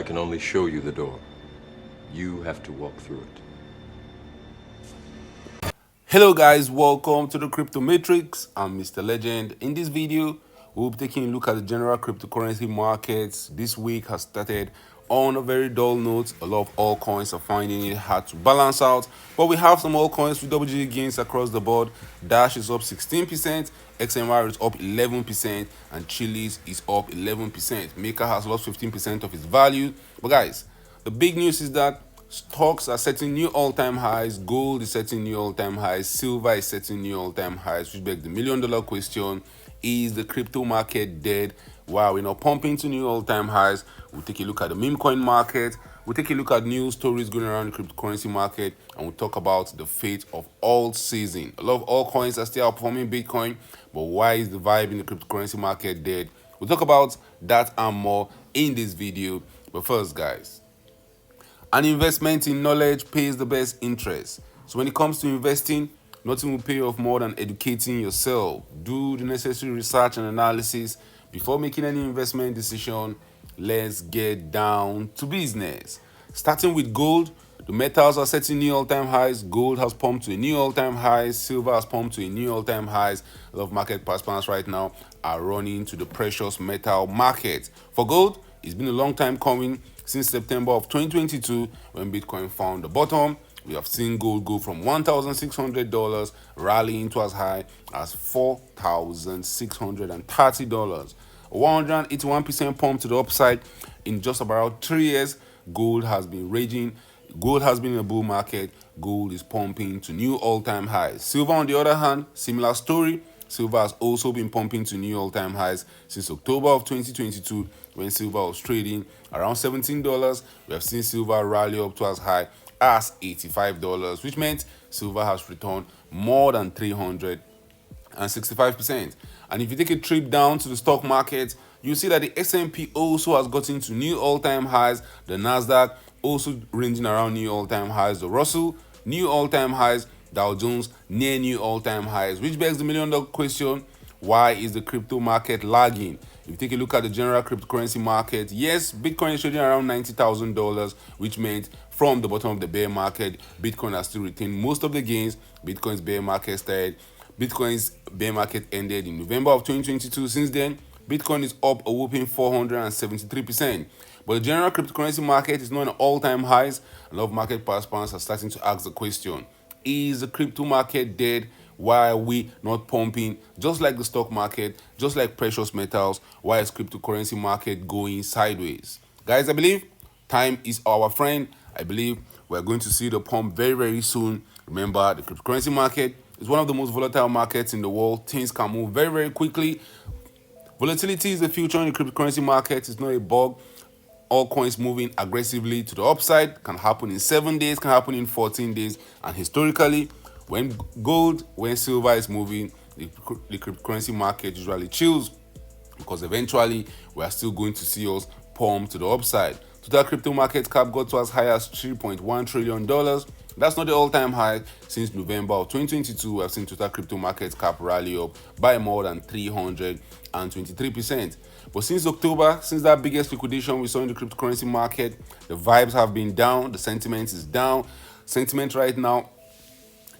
can only show you the door. You have to walk through it. Hello guys, welcome to the Crypto Matrix. I'm Mr. Legend. In this video, we'll be taking a look at the general cryptocurrency markets. This week has started on a very dull note. A lot of altcoins are finding it hard to balance out, but we have some altcoins with double-digit gains across the board. Dash is up 16%, XMR is up 11%, and Chiliz is up 11%. Maker has lost 15% of its value. But guys, the big news is that stocks are setting new all-time highs, gold is setting new all-time highs, silver is setting new all-time highs, which begs the million-dollar question: is the crypto market dead? While we're not pumping to new all-time highs, we'll take a look at the meme coin market, we'll take a look at news stories going around the cryptocurrency market, and we'll talk about the fate of alt season. A lot of altcoins are still outperforming Bitcoin, but why is the vibe in the cryptocurrency market dead? We'll talk about that and more in this video. But first, guys, an investment in knowledge pays the best interest. So when it comes to investing, nothing will pay off more than educating yourself. Do the necessary research and analysis before making any investment decision. Let's get down to business. Starting with gold, the metals are setting new all-time highs. Gold has pumped to a new all-time high. Silver has pumped to a new all-time highs. A lot of market participants right now are running to the precious metal market. For gold, it's been a long time coming. Since September of 2022, when Bitcoin found the bottom, we have seen gold go from $1,600 rallying to as high as $4,630. A 181% pump to the upside in just about 3 years. Gold has been raging. Gold has been in a bull market. Gold is pumping to new all-time highs. Silver, on the other hand, similar story. Silver has also been pumping to new all-time highs since October of 2022, when silver was trading around $17. We have seen silver rally up to as high as $85, which meant silver has returned more than 365%. And if you take a trip down to the stock market, you see that the S&P also has gotten to new all-time highs. The Nasdaq also ranging around new all-time highs. The Russell, new all-time highs. Dow Jones near new all-time highs, which begs the million-dollar question: why is the crypto market lagging? If you take a look at the general cryptocurrency market, yes, Bitcoin is trading around $90,000, which meant from the bottom of the bear market, Bitcoin has still retained most of the gains. Bitcoin's bear market ended in November of 2022. Since then, Bitcoin is up a whopping 473%. But the general cryptocurrency market is not at all-time highs. A lot of market participants are starting to ask the question: is the crypto market dead? Why are we not pumping? Just like the stock market, just like precious metals, why is cryptocurrency market going sideways? Guys, I believe time is our friend. I believe we're going to see the pump very, very soon. Remember, the cryptocurrency market is one of the most volatile markets in the world. Things can move very, very quickly. Volatility is the future in the cryptocurrency market. It's not a bug. All coins moving aggressively to the upside can happen in 7 days, can happen in 14 days. And historically, when silver is moving, the cryptocurrency market usually chills, because eventually we are still going to see us pump to the upside. Total crypto market cap got to as high as $3.1 trillion. That's not the all-time high. Since November of 2022, we have seen total crypto market cap rally up by more than 323%. But since October, since that biggest liquidation we saw in the cryptocurrency market, the vibes have been down, the sentiment is down. Sentiment right now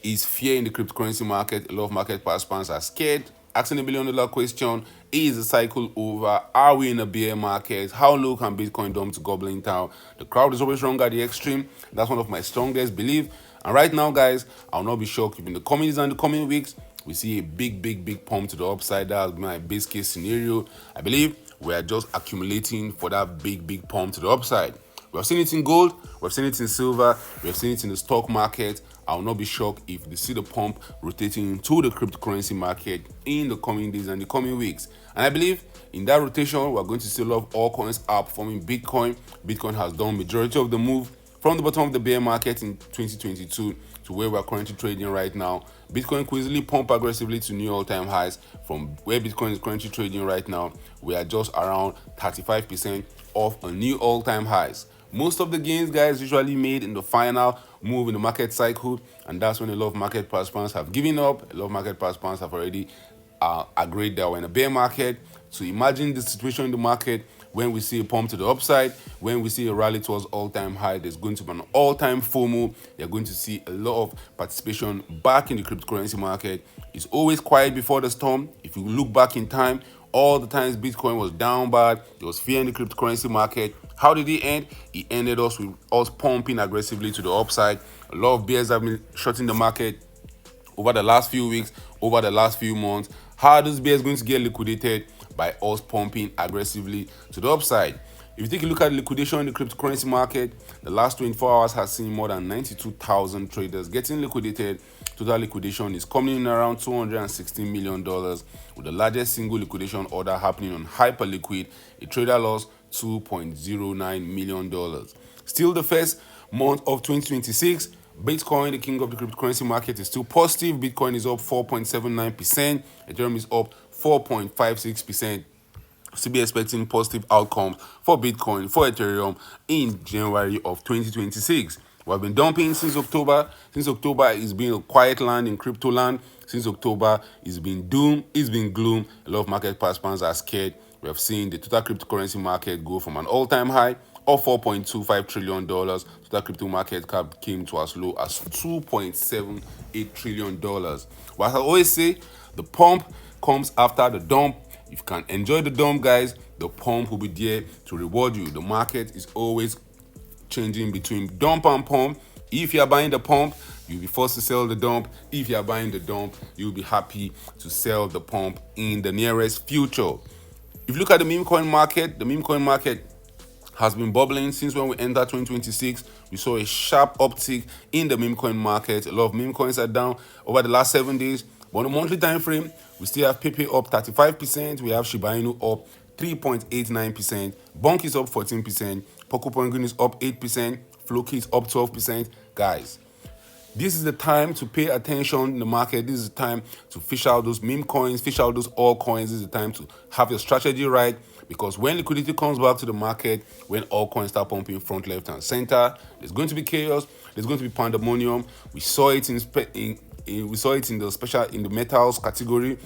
is fear in the cryptocurrency market. A lot of market participants are scared, asking the million-dollar question: is the cycle over? Are we in a bear market? How low can Bitcoin dump to gobbling town? The crowd is always wrong at the extreme. That's one of my strongest beliefs. And right now, guys, I'll not be shocked if in the coming days and the coming weeks we see a big pump to the upside. That's my base case scenario. I believe we are just accumulating for that big pump to the upside. We have seen it in gold, we have seen it in silver, we have seen it in the stock market. I will not be shocked if we see the pump rotating into the cryptocurrency market in the coming days and the coming weeks. And I believe in that rotation, we're going to see a lot of altcoins outperforming Bitcoin. Bitcoin has done majority of the move from the bottom of the bear market in 2022 to where we're currently trading right now. Bitcoin could easily pump aggressively to new all-time highs. From where Bitcoin is currently trading right now, we are just around 35% off a new all-time highs. Most of the gains, guys, usually made in the final move in the market cycle, and that's when a lot of market participants have given up. A lot of market participants have already agreed that we're in a bear market. So imagine the situation in the market when we see a pump to the upside, when we see a rally towards all-time high, there's going to be an all-time FOMO. You're going to see a lot of participation back in the cryptocurrency market. It's always quiet before the storm. If you look back in time, all the times Bitcoin was down bad, there was fear in the cryptocurrency market. How did it end? It ended us with us pumping aggressively to the upside. A lot of bears have been shorting the market over the last few weeks, over the last few months. How are those bears going to get liquidated? By us pumping aggressively to the upside. If you take a look at liquidation in the cryptocurrency market, the last 24 hours has seen more than 92,000 traders getting liquidated. Total liquidation is coming in around $216 million, with the largest single liquidation order happening on Hyperliquid. A trader lost $2.09 million. Still the first month of 2026, Bitcoin, the king of the cryptocurrency market, is still positive. Bitcoin is up 4.79%. Ethereum is up 4.56%. Still be expecting positive outcomes for Bitcoin, for Ethereum in January of 2026. We have been dumping since October. Since October, it's been a quiet land in crypto land. Since October, it's been doom, it's been gloom. A lot of market participants are scared. We have seen the total cryptocurrency market go from an all-time high of $4.25 trillion. Total crypto market cap came to as low as $2.78 trillion. But as I always say, the pump comes after the dump. If you can enjoy the dump, guys, the pump will be there to reward you. The market is always changing between dump and pump. If you are buying the pump, you'll be forced to sell the dump. If you are buying the dump, you'll be happy to sell the pump in the nearest future. If you look at the meme coin market, has been bubbling since when we entered 2026. We saw a sharp uptick in the meme coin market. A lot of meme coins are down over the last 7 days. But on a monthly time frame, we still have Pepe up 35%. We have Shiba Inu up 3.89%. Bonk is up 14%. Poco Penguin is up 8%. Floki is up 12%. Guys, this is the time to pay attention in the market. This is the time to fish out those meme coins, fish out those altcoins. This is the time to have your strategy right, because when liquidity comes back to the market, when altcoins start pumping front, left, and center, there's going to be chaos. There's going to be pandemonium. We saw it in the metals category.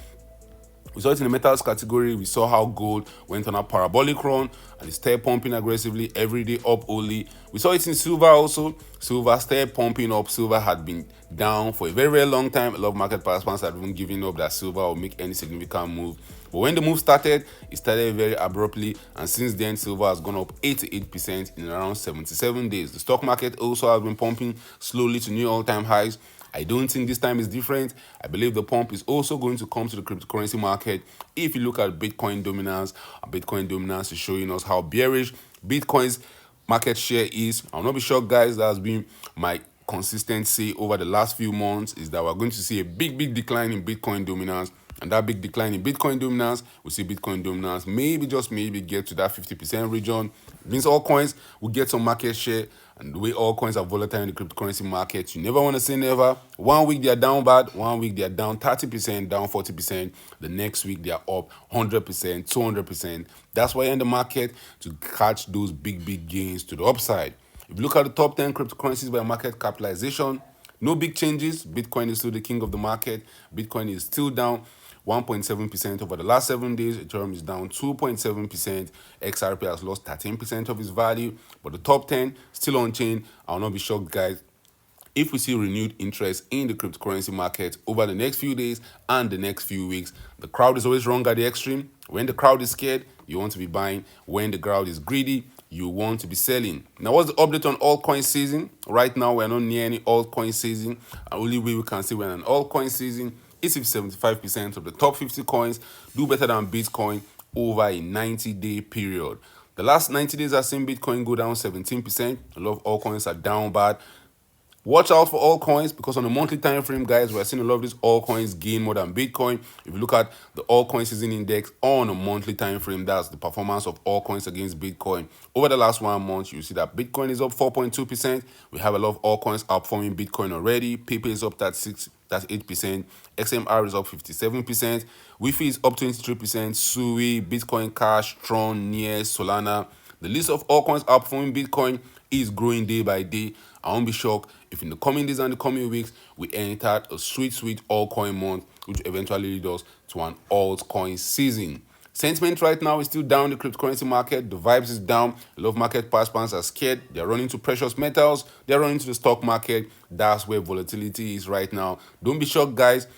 We saw it in the metals category. We saw how gold went on a parabolic run and it started pumping aggressively every day up only. We saw it in silver also. Silver started pumping up. Silver had been down for a very, very long time. A lot of market participants had even given up that silver will make any significant move. But when the move started, it started very abruptly. And since then, silver has gone up 88% in around 77 days. The stock market also has been pumping slowly to new all-time highs. I don't think this time is different. I believe the pump is also going to come to the cryptocurrency market. If you look at Bitcoin dominance is showing us how bearish Bitcoin's market share is. I'll not be shocked, guys. That has been my consistency over the last few months, is that we're going to see a big decline in Bitcoin dominance. And that big decline in Bitcoin dominance, we see Bitcoin dominance maybe, just maybe, get to that 50% region. It means all coins will get some market share. And the way all coins are volatile in the cryptocurrency market, you never want to say never. 1 week they are down bad, 1 week they are down 30%, down 40%. The next week they are up 100%, 200%. That's why you're in the market, to catch those big gains to the upside. If you look at the top 10 cryptocurrencies by market capitalization, no big changes. Bitcoin is still the king of the market. Bitcoin is still down 1.7% over the last 7 days. Ethereum is down 2.7%. XRP has lost 13% of its value. But the top 10 still on chain. I'll not be shocked, guys, if we see renewed interest in the cryptocurrency market over the next few days and the next few weeks. The crowd is always wrong at the extreme. When the crowd is scared, you want to be buying. When the crowd is greedy, you want to be selling. Now, what's the update on altcoin season? Right now, we're not near any altcoin season. The only way we can say we're in an altcoin season is if 75% of the top 50 coins do better than Bitcoin over a 90-day period. The last 90 days I've seen Bitcoin go down 17%. A lot of altcoins are down bad. Watch out for altcoins, because on a monthly time frame, guys, we're seeing a lot of these altcoins gain more than Bitcoin. If you look at the altcoin season index on a monthly time frame, that's the performance of altcoins against Bitcoin. Over the last 1 month, you see that Bitcoin is up 4.2%. We have a lot of altcoins outperforming Bitcoin already. Pepe is up 8%. XMR is up 57%. Wi-Fi is up 23%. Sui, Bitcoin Cash, Tron, Nier, Solana. The list of altcoins outperforming Bitcoin is growing day by day. I won't be shocked if in the coming days and the coming weeks we enter a sweet altcoin month, which eventually leads us to an altcoin season. Sentiment right now is still down in the cryptocurrency market. The vibes is down. A lot of market participants are scared. They're running to precious metals. They're running to the stock market. That's where volatility is right now. Don't be shocked, guys.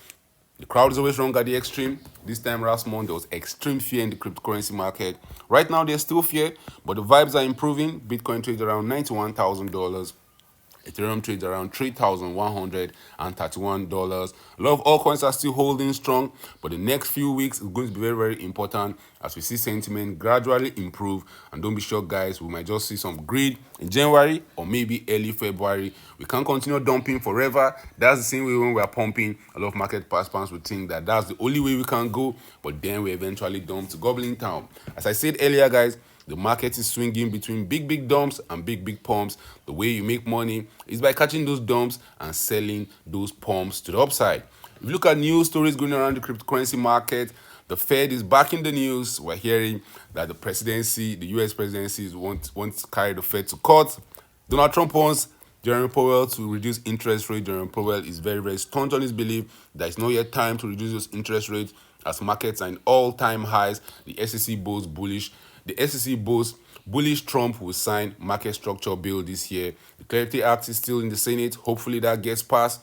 The crowd is always wrong at the extreme. This time last month, there was extreme fear in the cryptocurrency market. Right now, there's still fear, but the vibes are improving. Bitcoin trades around $91,000. Ethereum trades around $3,131. A lot of altcoins are still holding strong, but the next few weeks is going to be very, very important as we see sentiment gradually improve. And don't be shocked, guys, we might just see some greed in January or maybe early February. We can't continue dumping forever. That's the same way when we are pumping. A lot of market participants would think that that's the only way we can go, but then we eventually dump to Goblin Town. As I said earlier, guys, the market is swinging between big dumps and big pumps. The way you make money is by catching those dumps and selling those pumps to the upside. If you look at news stories going around the cryptocurrency market, the Fed is back in the news. We're hearing that the presidency, the US presidency, wants to carry the Fed to court. Donald Trump wants Jerome Powell to reduce interest rate. Jerome Powell is very, very staunch on his belief that it's not yet time to reduce those interest rates as markets are in all-time highs. The SEC boasts bullish. The SEC boasts bullish Trump will sign market structure bill this year. The Clarity Act is still in the Senate. Hopefully that gets passed.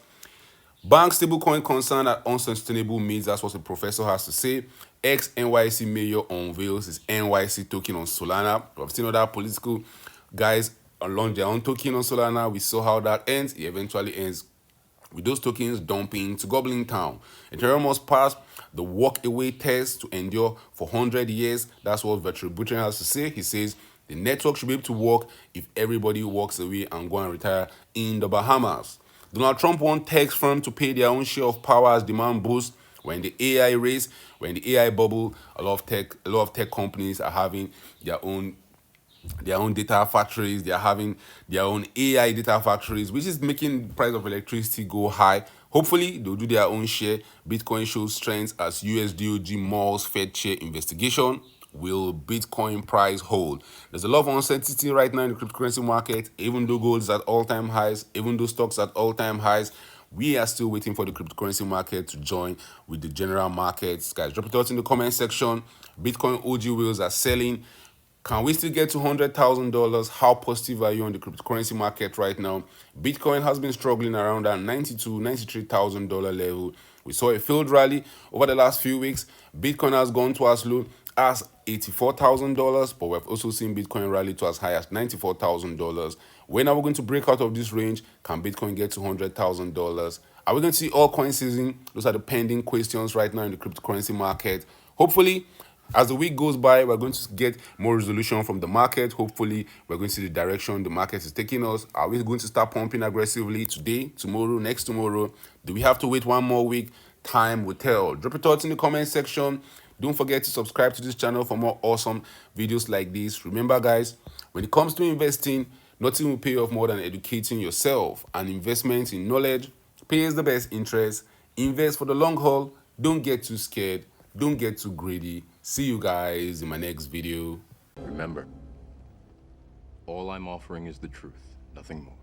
Bank stablecoin concern at unsustainable means. That's what the professor has to say. Ex-NYC mayor unveils his NYC token on Solana. We've seen other political guys launch their own token on Solana. We saw how that ends. It eventually ends with those tokens dumping to Goblin Town. Ethereum must pass the walk-away test to endure for 100 years. That's what Virtual Butcher has to say. He says the network should be able to work if everybody walks away and go and retire in the Bahamas. Donald Trump wants tech firms to pay their own share of power as demand boosts. We're in the AI race, we're in the AI bubble. A lot of tech companies are having their own data factories. They are having their own AI data factories, which is making the price of electricity go high. Hopefully, they'll do their own share. Bitcoin shows strength as USDOG malls Fed chair investigation. Will Bitcoin price hold? There's a lot of uncertainty right now in the cryptocurrency market. Even though gold is at all-time highs, even though stocks at all-time highs, we are still waiting for the cryptocurrency market to join with the general markets. Guys, drop your thoughts in the comment section. Bitcoin OG wheels are selling. Can we still get to $100,000? How positive are you on the cryptocurrency market right now? Bitcoin has been struggling around that $92,000, $93,000 level. We saw a failed rally over the last few weeks. Bitcoin has gone to as low as $84,000, but we've also seen Bitcoin rally to as high as $94,000. When are we going to break out of this range? Can Bitcoin get to $100,000? Are we going to see altcoin season? Those are the pending questions right now in the cryptocurrency market. Hopefully, as the week goes by, we're going to get more resolution from the market. Hopefully, we're going to see the direction the market is taking us. Are we going to start pumping aggressively today, tomorrow, next tomorrow? Do we have to wait one more week? Time will tell. Drop your thoughts in the comment section. Don't forget to subscribe to this channel for more awesome videos like this. Remember, guys, when it comes to investing, nothing will pay off more than educating yourself. And investment in knowledge pays the best interest. Invest for the long haul. Don't get too scared. Don't get too greedy. See you guys in my next video. Remember, all I'm offering is the truth, nothing more.